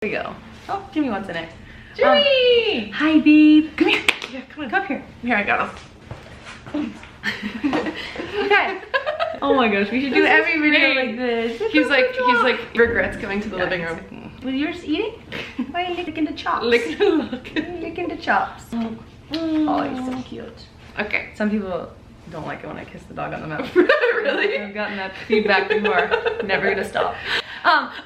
Here we go. Oh, Jimmy wants in it. Jimmy! Hi, babe. Come here. Yeah, come on. Come here. Here, I got him. Okay. Oh my gosh, we should do every video great. like this. He's like regrets coming to the living room. Was yours eating? Why are you licking the chops? Licking Licking the chops. Oh, you're so cute. Okay. Some people don't like it when I kiss the dog on the mouth. Really? I've gotten that feedback before. Never gonna stop.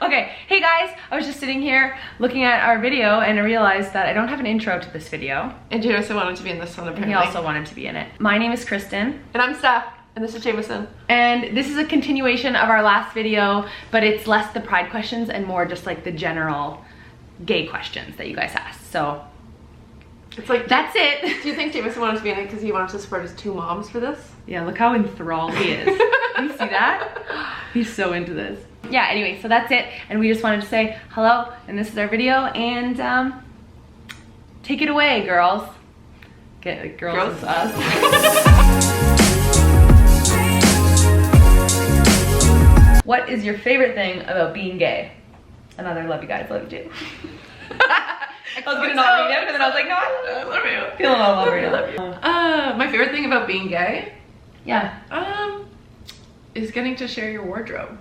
Okay, hey guys, I was just sitting here looking at our video and I realized that I don't have an intro to this video. And Jameson wanted to be in this one apparently. He also wanted to be in it. My name is Kristen. And I'm Steph. And this is Jameson. And this is a continuation of our last video, but it's less the pride questions and more just like the general gay questions that you guys asked. So It's like, that's it. do you think Jameson wanted to be in it because he wanted to support his two moms for this? Yeah, look how enthralled he is. You see that? He's so into this. Yeah, anyway, so that's it. And we just wanted to say hello, and this is our video, and take it away, girls. Girls is us. What is your favorite thing about being gay? Another love you guys, love you too. I was gonna not read it, but then I was like, no, I love you. Feeling all love you. My favorite thing about being gay? Yeah. Is getting to share your wardrobe.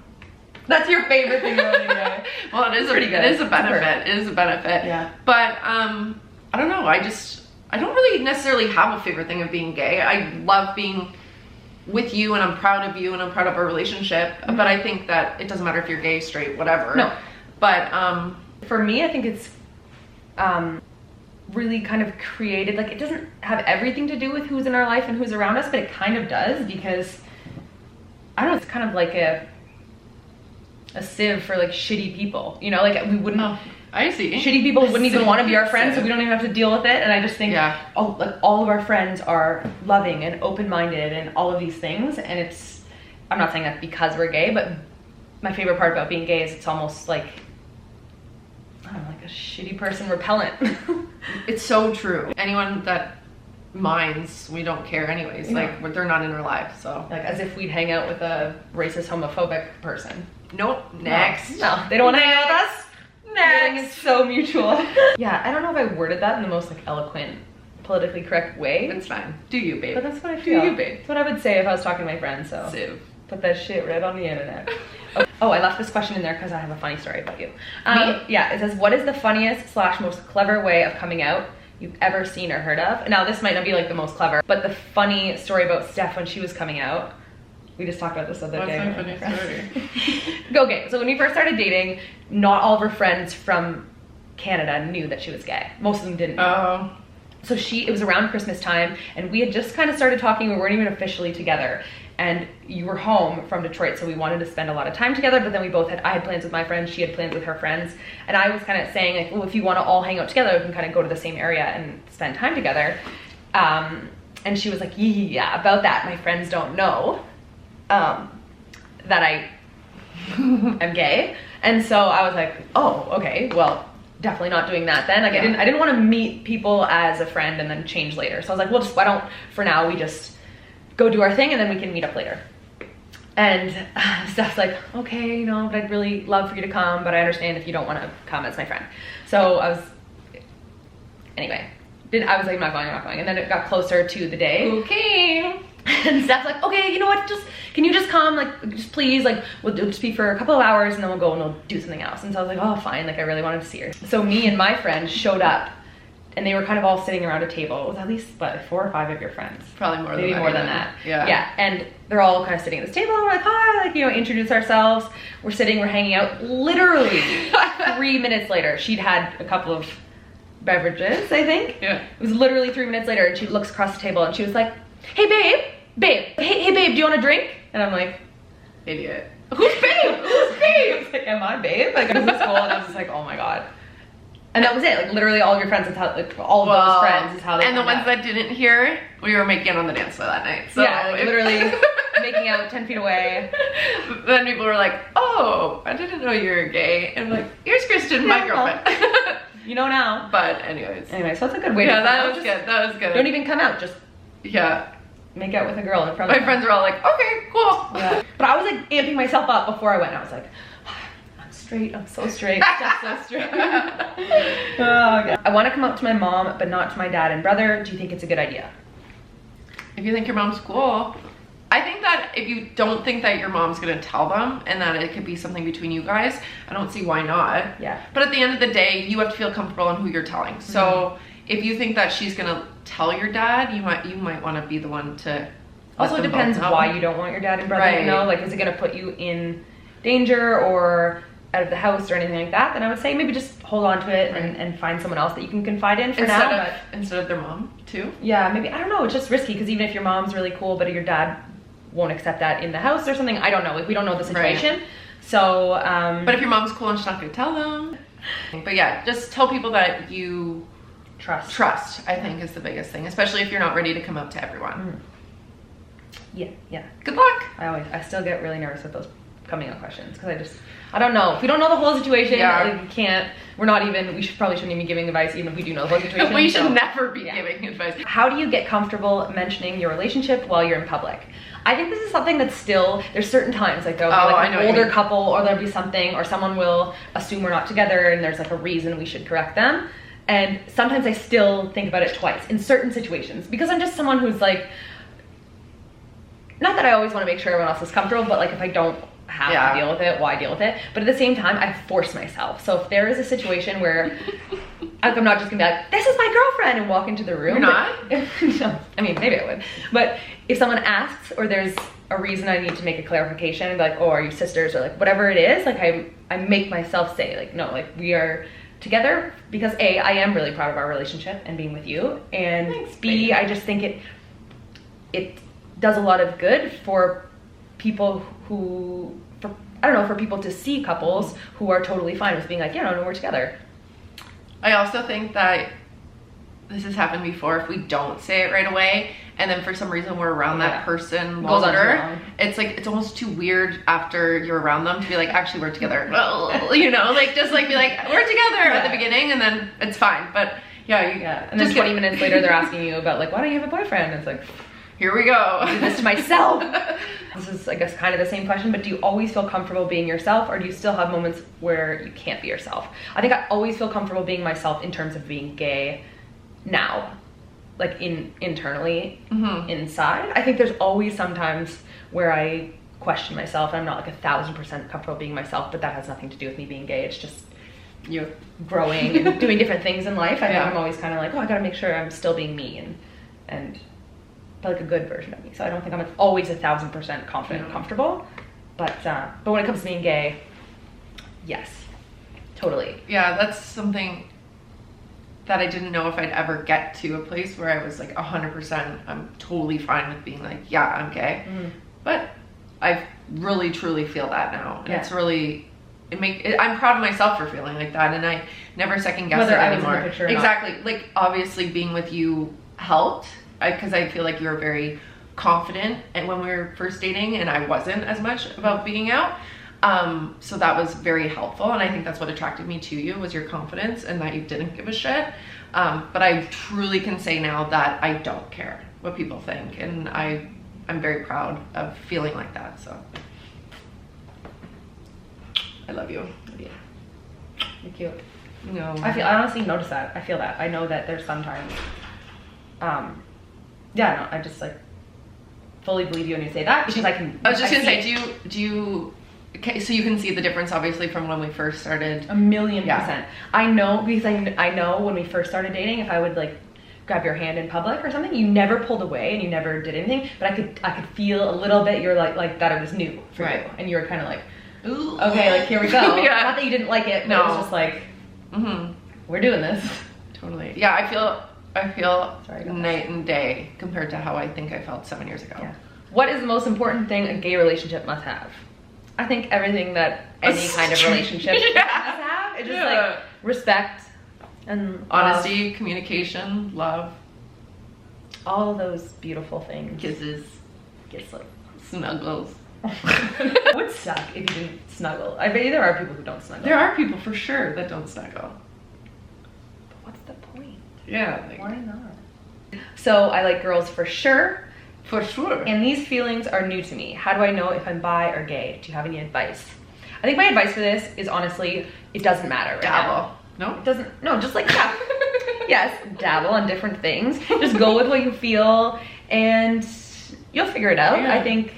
That's your favorite thing about being gay. Well, it is pretty good. It is a benefit. It is a benefit. Yeah. But I don't know. I don't really necessarily have a favorite thing of being gay. I love being with you, and I'm proud of you, and I'm proud of our relationship. Mm-hmm. But I think that it doesn't matter if you're gay, straight, whatever. No. But for me, I think it's really kind of created, like, it doesn't have everything to do with who's in our life and who's around us, but it kind of does, because I don't know, it's kind of like a sieve for like shitty people, you know, like we wouldn't. Oh, I see. Shitty people wouldn't even want to be our friends, so we don't even have to deal with it. And I just think, yeah, all of our friends are loving and open-minded and all of these things. And it's, I'm not saying that because we're gay, but my favorite part about being gay is it's almost like, I don't know, like a shitty person repellent. It's so true. Anyone that minds, we don't care anyways. Yeah. Like, they're not in our life, so. Like, as if we'd hang out with a racist, homophobic person. Nope. Next. No, they don't want to hang out with us. Next. It's so mutual. Yeah, I don't know if I worded that in the most like eloquent, politically correct way. It's fine. Do you, babe? But that's what I feel. Do you, babe? That's what I would say if I was talking to my friends, so. Siv. Put that shit right on the internet. Oh, I left this question in there because I have a funny story about you. Me? Yeah, it says, what is the funniest / most clever way of coming out you've ever seen or heard of? Now, this might not be like the most clever, but the funny story about Steph when she was coming out. We just talked about this the other day. What's my funny story? Okay, so when we first started dating, not all of her friends from Canada knew that she was gay. Most of them didn't know. Oh. So it was around Christmas time, and we had just kind of started talking. We weren't even officially together. And you were home from Detroit, so we wanted to spend a lot of time together, but then I had plans with my friends, she had plans with her friends. And I was kind of saying, like, well, if you want to all hang out together, we can kind of go to the same area and spend time together. And she was like, yeah, about that. My friends don't know that I am gay. And so I was like, oh, okay, well, definitely not doing that then. Like, yeah. I didn't want to meet people as a friend and then change later. So I was like, well, why don't, for now, we just go do our thing and then we can meet up later. And Steph's like, okay, you know, but I'd really love for you to come, but I understand if you don't want to come as my friend. So I was, anyway, I was like, I'm not going. And then it got closer to the day. Okay. And Steph's like, okay, you know what, can you just come, like, just please, like, it'll just be for a couple of hours and then we'll go and we'll do something else. And so I was like, oh, fine, like, I really wanted to see her. So me and my friend showed up, and they were kind of all sitting around a table. It was at least, what, 4 or 5 of your friends? Probably more than that. Maybe more than that. Yeah. Yeah, and they're all kind of sitting at this table, and we're like, hi, like, you know, introduce ourselves. We're sitting, we're hanging out. Literally 3 minutes later, she'd had a couple of beverages, I think. Yeah. It was literally 3 minutes later, and she looks across the table, and she was like, hey, babe, hey, babe, do you want a drink? And I'm like, idiot. Who's babe? Who's babe? I was like, am I babe? Like, I was in school, and I was just like, oh my God. And that was it. Like, literally all of your friends, is how, like, all of those friends is how they And the found ones out. that didn't hear, we were making out on the dance floor that night. So yeah, like, literally making out 10 feet away. Then people were like, oh, I didn't know you were gay. And I'm like, here's Kristen, my girlfriend. You know now. But anyways. Anyway, so that's a good way Yeah, to that was good. That was good. Don't even come out, just yeah. make out with a girl in front My of them. friends were all like, okay, cool. Yeah. But I was like amping myself up before I went. I was like, I'm straight. straight. I'm so straight. Just so straight. Oh, God. I want to come up to my mom, but not to my dad and brother. Do you think it's a good idea? If you think your mom's cool, I think that if you don't think that your mom's gonna tell them and that it could be something between you guys, I don't see why not. Yeah. But at the end of the day, you have to feel comfortable in who you're telling. So if you think that she's gonna tell your dad, you might want to be the one to. Also, it depends why you don't want your dad and brother to know. Like, is it gonna put you in danger or out of the house or anything like that? Then I would say maybe just hold on to it and find someone else that you can confide in for now. Instead of their mom too. Yeah, maybe, I don't know. It's just risky because even if your mom's really cool, but your dad won't accept that in the house or something, I don't know. Like, we don't know the situation. Right. So, but if your mom's cool and she's not gonna tell them. But yeah, just tell people that you trust, I think, is the biggest thing, especially if you're not ready to come up to everyone. Yeah. Good luck. I still get really nervous with those coming out questions because I don't know. If we don't know the whole situation, like, we probably shouldn't even be giving advice even if we do know the whole situation. We should never be giving advice. How do you get comfortable mentioning your relationship while you're in public? I think this is something that's still, there's certain times, like there'll be like an older couple, or there'll be something, or someone will assume we're not together and there's like a reason we should correct them. And sometimes I still think about it twice in certain situations because I'm just someone who's like, not that I always want to make sure everyone else is comfortable, but like if I don't have to deal with it, why deal with it? But at the same time, I force myself. So if there is a situation where I'm not just gonna be like, this is my girlfriend, and walk into the room. You're not? No, I mean, maybe I would. But if someone asks or there's a reason I need to make a clarification and be like, oh, are you sisters? Or like whatever it is, like I make myself say like, no, like we are together because A, I am really proud of our relationship and being with you. And thanks, B, baby. I just think it does a lot of good for people who, for people to see couples who are totally fine with being like, yeah, no, we're together. I also think that this has happened before. If we don't say it right away, and then for some reason we're around that person longer, it's like, it's almost too weird after you're around them to be like, actually we're together. You know, like just like be like, we're together at the beginning, and then it's fine. But and then 20 minutes later they're asking you about like, why don't you have a boyfriend? And it's like, here we go. I do this to myself. This is, I guess, kind of the same question, but do you always feel comfortable being yourself, or do you still have moments where you can't be yourself? I think I always feel comfortable being myself in terms of being gay now, like internally, inside. I think there's always sometimes where I question myself and I'm not like 1,000% comfortable being myself, but that has nothing to do with me being gay. It's just you growing and doing different things in life. I think I'm always kind of like, oh, I gotta make sure I'm still being me and like a good version of me. So I don't think I'm always 1,000% confident and comfortable, but when it comes to being gay, yes, totally. Yeah, that's something that I didn't know if I'd ever get to a place where I was like 100%, I'm totally fine with being like, yeah, I'm gay. But I really truly feel that now. And it's really, I'm proud of myself for feeling like that, and I never second guess it anymore. Exactly. Like obviously being with you helped, because I feel like you were very confident and when we were first dating, and I wasn't as much about being out. So that was very helpful, and I think that's what attracted me to you, was your confidence and that you didn't give a shit. But I truly can say now that I don't care what people think, and I'm very proud of feeling like that. So I love you. Yeah. You're cute. No. I honestly notice that. I feel that. I know that there's sometimes I just like fully believe you when you say that, because I was just gonna say, do you okay, so you can see the difference obviously from when we first started. 1,000,000%. I know, because I know when we first started dating, if I would like grab your hand in public or something, you never pulled away and you never did anything, but I could feel a little bit you're like that it was new for you, and you were kind of like, ooh, okay, like here we go. Not that you didn't like it, but it was just like, we're doing this. Totally. Yeah, I feel night and day compared to how I think I felt 7 years ago. Yeah. What is the most important thing a gay relationship must have? I think everything that any kind of relationship must have. It's just like respect and honesty, love. Communication, love. All those beautiful things. Kisses. Snuggles. It would suck if you didn't snuggle. I bet you there are people who don't snuggle. There are people for sure that don't snuggle. But what's the point? Yeah. Why not? So I like girls for sure. For sure. And these feelings are new to me. How do I know if I'm bi or gay? Do you have any advice? I think my advice for this is honestly, it doesn't matter right now. No? It doesn't, no, just like that. Yes, dabble on different things. Just go with what you feel and you'll figure it out. Yeah. I think,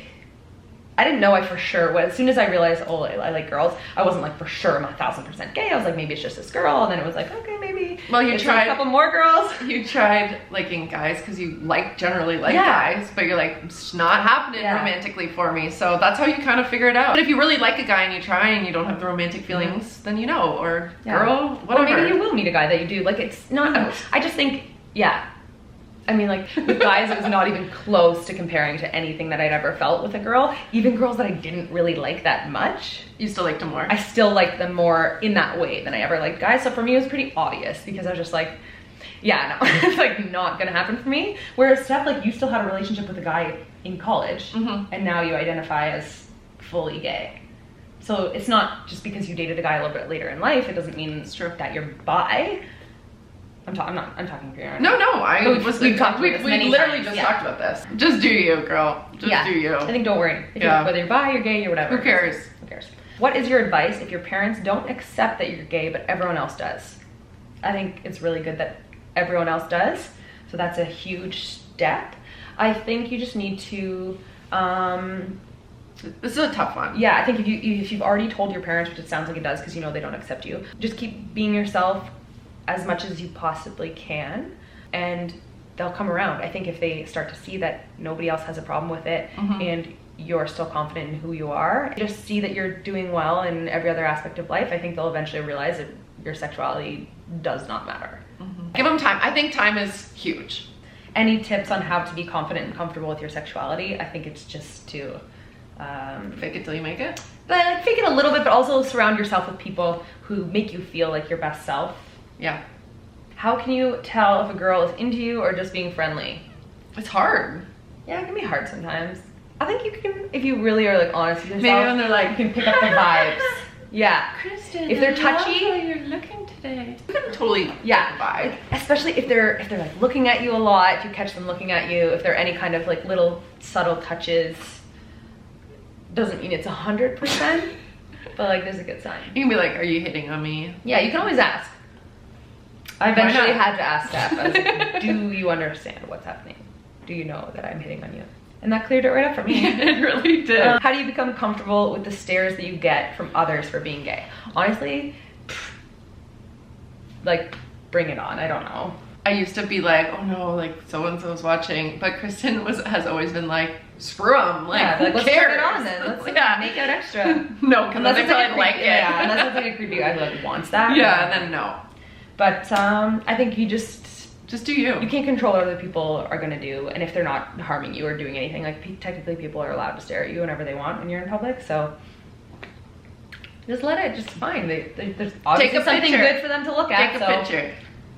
I didn't know I for sure was, as soon as I realized, oh, I like girls, I wasn't like for sure I'm 1000% gay. I was like, maybe it's just this girl. And then it was like, okay, maybe Well, you it's tried a couple more girls. You tried liking guys because you generally like guys, but you're like, it's not happening romantically for me. So that's how you kind of figure it out. But if you really like a guy and you try and you don't have the romantic feelings, then you know, or girl, whatever. Or maybe you will meet a guy that you do. Like, it's not, I just think, I mean, like, with guys, it was not even close to comparing to anything that I'd ever felt with a girl. Even girls that I didn't really like that much. You still liked them more? I still liked them more in that way than I ever liked guys. So for me, it was pretty obvious because I was just like, yeah, no, it's like not gonna happen for me. Whereas Steph, like, you still had a relationship with a guy in college and now you identify as fully gay. So it's not just because you dated a guy a little bit later in life, it doesn't mean that you're bi. I'm talking for you. No, we've literally times. just talked about this. Just do you, girl. Just do you. I think don't worry. Whether you're bi, you're gay, you're whatever. Who cares? Who cares? What is your advice if your parents don't accept that you're gay, but everyone else does? I think it's really good that everyone else does. So that's a huge step. I think you just need to, this is a tough one. Yeah, I think if you've already told your parents, which it sounds like it does because you know they don't accept you, just keep being yourself as much as you possibly can and they'll come around. I think if they start to see that nobody else has a problem with it and you're still confident in who you are, just see that you're doing well in every other aspect of life, I think they'll eventually realize that your sexuality does not matter. Give them time. I think time is huge. Any tips on how to be confident and comfortable with your sexuality? I think it's just to fake it till you make it. But like, fake it a little bit, but also surround yourself with people who make you feel like your best self. Yeah. How can you tell if a girl is into you or just being friendly? It's hard. Yeah, it can be hard sometimes. I think you can, if you really are like honest with yourself, maybe when they're like, you can pick up the vibes. Yeah. Kristen, if they're touchy, I love how you're looking today. You can totally pick the vibe. Like, especially if they're like looking at you a lot, if you catch them looking at you, if there are any kind of like little subtle touches, doesn't mean it's 100%, but like there's a good sign. You can be like, are you hitting on me? Yeah, you can always ask. I eventually had to ask Steph, I was like, do you understand what's happening? Do you know that I'm hitting on you? And that cleared it right up for me. It really did. How do you become comfortable with the stares that you get from others for being gay? Honestly, like, bring it on. I don't know. I used to be like, oh no, like so-and-so's watching. But Kristen has always been like, screw them. Like, who let's cares? turn it on then. Let's make out extra. No, because they probably like it. Yeah, unless it's like a creepy guy who like wants that. Yeah, then no. But I think you just do you. You can't control what other people are gonna do, and if they're not harming you or doing anything, like technically people are allowed to stare at you whenever they want when you're in public, so just let it, just fine. There's obviously something good for them to look at. Take a picture.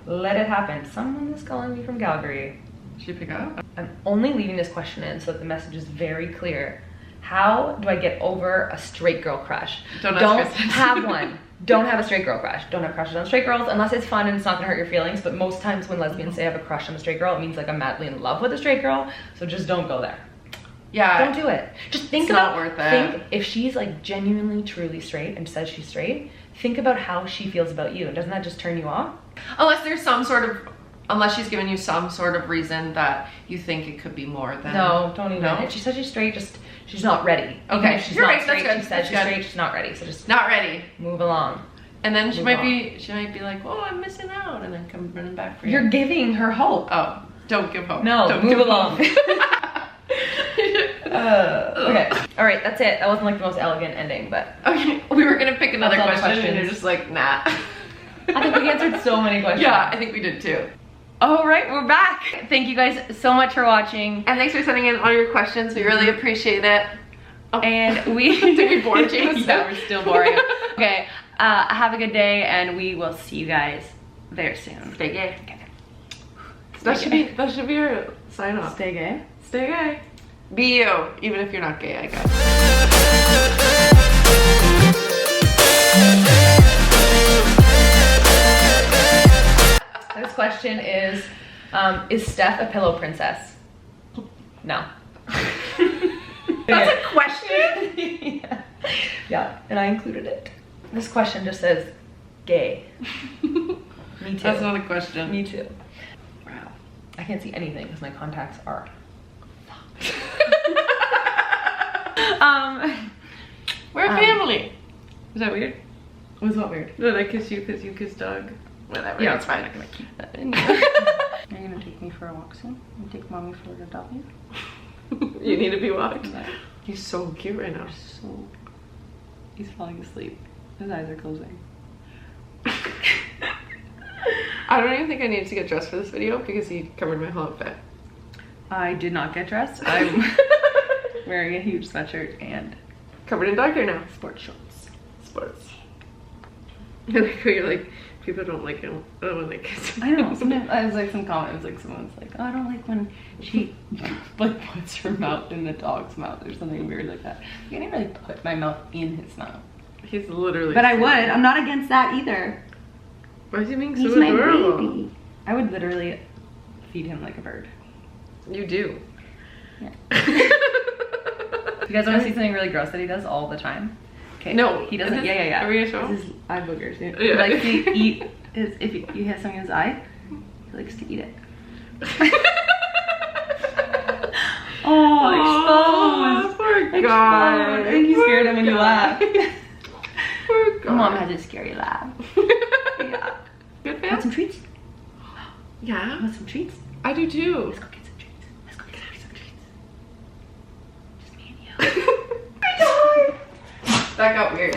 Let it happen. Someone is calling me from Calgary. Should you pick up? I'm only leaving this question in so that the message is very clear. How do I get over a straight girl crush? Don't have one. Don't have a straight girl crush. Don't have crushes on straight girls unless it's fun and it's not gonna hurt your feelings. But most times when lesbians say I have a crush on a straight girl, it means like I'm madly in love with a straight girl. So just don't go there. Yeah. Don't do it. Just think not worth it. Think if she's like genuinely, truly straight and says she's straight, think about how she feels about you. And doesn't that just turn you off? Unless there's unless she's given you some sort of reason that you think it could be more than. No, don't even. If she says she's straight, she's not ready. Okay, if she's not straight. She says she's straight, she's not ready. So just not ready. Move along. And then she might be like, oh, I'm missing out, and then come running back for you. You're giving her hope. Oh, don't give hope. No, don't move along. Okay, all right, that's it. That wasn't like the most elegant ending, but okay. We were gonna pick another question, and you're just like, nah. I think we answered so many questions. Yeah, I think we did too. All right, we're back. Thank you guys so much for watching, and thanks for sending in all your questions. We really appreciate it. Oh. And we did we bore you? Yeah, we're still boring. Okay, have a good day, and we will see you guys very soon. Stay gay. Okay. That should be our sign off. Stay gay. Stay gay. Be you, even if you're not gay, I guess. This question is Steph a pillow princess? No. That's a question? Yeah. Yeah, and I included it. This question just says gay. Me too. That's not a question. Me too. Wow. I can't see anything because my contacts are We're a family. Is that weird? Was what weird? Did I kiss you because you kissed Doug? Whatever. Yeah, it's fine. I'm gonna keep that Are you gonna take me for a walk soon? You take mommy for a W? You need to be walked. No. He's so cute right now. So he's falling asleep. His eyes are closing. I don't even think I needed to get dressed for this video because he covered my whole outfit. I did not get dressed. I'm wearing a huge sweatshirt and Covered in dog hair now. sports shorts. Sports. I like how you're like, people don't like him. I don't like kiss him. I don't know. Sometimes I was like some comments, like someone's like, oh, I don't like when she like puts her mouth in the dog's mouth or something weird like that. I didn't really put my mouth in his mouth. He's literally. But I would. I'm not against that either. Why is he being so He's my adorable? baby. I would literally feed him like a bird. You do. Yeah. You guys want to see something really gross that he does all the time? Okay. No. He doesn't. Is this- Yeah. Are we gonna show This him? is eye boogers. Yeah. He likes to eat his. If he has something in his eye, he likes to eat it. Oh, exposed. Poor guy. I think you scared him when you Poor laughed. guy. Poor guy. Mom has a scary laugh. Yeah. Good Want fan? some treats? Yeah. Want some treats? I do too. Let's go get some treats. Let's go get some treats. Just me and you. That got weird.